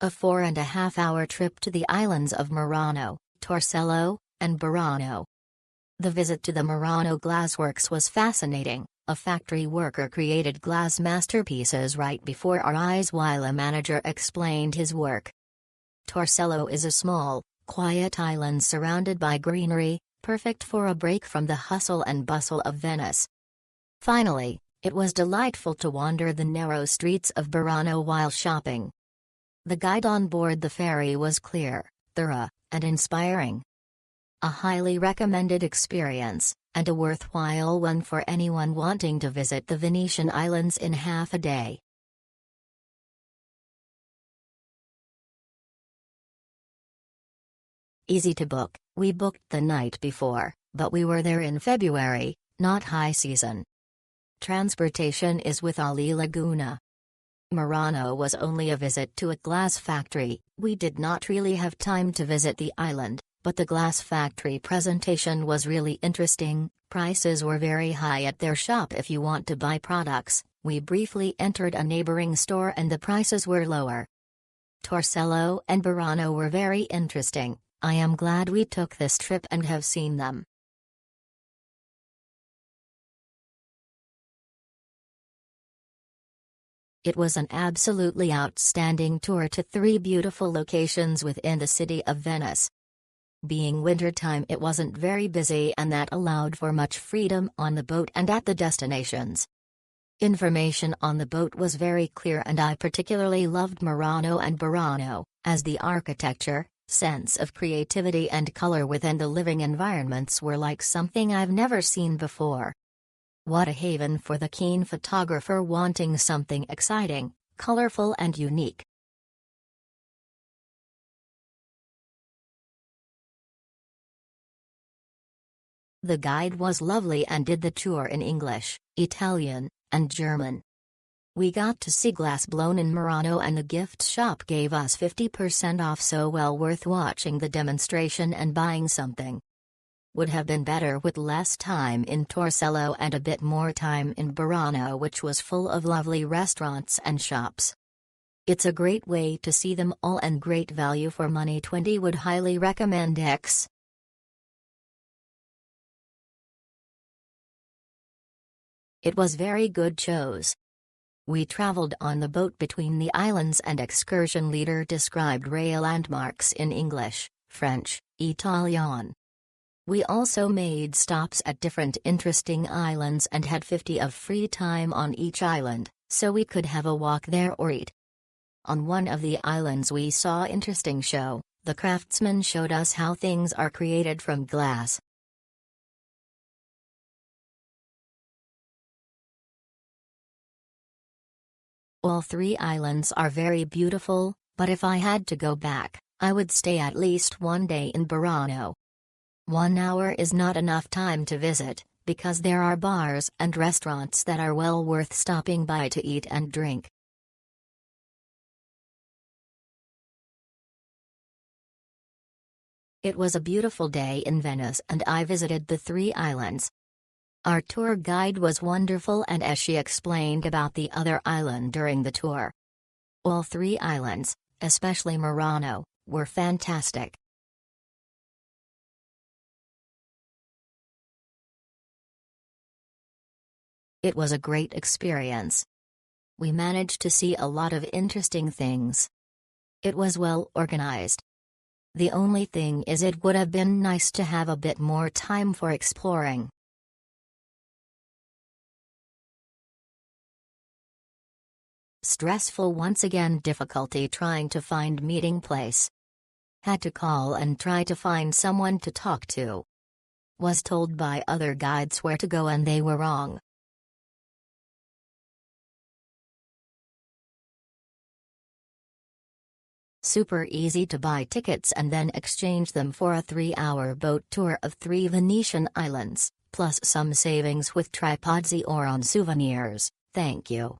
a 4.5-hour trip to the islands of Murano, Torcello, and Burano. The visit to the Murano glassworks was fascinating. A factory worker created glass masterpieces right before our eyes while a manager explained his work. Torcello is a small, quiet island surrounded by greenery, perfect for a break from the hustle and bustle of Venice. Finally, it was delightful to wander the narrow streets of Burano while shopping. The guide on board the ferry was clear, thorough, and inspiring. A highly recommended experience, and a worthwhile one for anyone wanting to visit the Venetian islands in half a day. Easy to book. We booked the night before, but we were there in February, not high season. Transportation is with Ali Laguna. Murano was only a visit to a glass factory. We did not really have time to visit the island, but the glass factory presentation was really interesting. Prices were very high at their shop if you want to buy products. We briefly entered a neighboring store and the prices were lower. Torcello and Burano were very interesting. I am glad we took this trip and have seen them. It was an absolutely outstanding tour to 3 beautiful locations within the city of Venice. Being wintertime, it wasn't very busy, and that allowed for much freedom on the boat and at the destinations. Information on the boat was very clear, and I particularly loved Murano and Burano, as the architecture, sense of creativity and color within the living environments were like something I've never seen before. What a haven for the keen photographer wanting something exciting, colorful and unique. The guide was lovely and did the tour in English, Italian, and German. We got to see glass blown in Murano, and the gift shop gave us 50% off, so well worth watching the demonstration and buying something. Would have been better with less time in Torcello and a bit more time in Burano, which was full of lovely restaurants and shops. It's a great way to see them all and great value for money. 20 would highly recommend X. It was very good shows. We traveled on the boat between the islands, and excursion leader described rail landmarks in English, French, Italian. We also made stops at different interesting islands and had 50 of free time on each island, so we could have a walk there or eat. On one of the islands we saw interesting show. The craftsman showed us how things are created from glass. All 3 islands are very beautiful, but if I had to go back, I would stay at least one day in Burano. 1 hour is not enough time to visit, because there are bars and restaurants that are well worth stopping by to eat and drink. It was a beautiful day in Venice, and I visited the 3 islands. Our tour guide was wonderful, and as she explained about the other island during the tour. All 3 islands, especially Murano, were fantastic. It was a great experience. We managed to see a lot of interesting things. It was well organized. The only thing is, it would have been nice to have a bit more time for exploring. Stressful once again. Difficulty trying to find meeting place. Had to call and try to find someone to talk to. Was told by other guides where to go and they were wrong. Super easy to buy tickets and then exchange them for a 3-hour boat tour of 3 Venetian islands, plus some savings with tripods or on souvenirs. Thank you.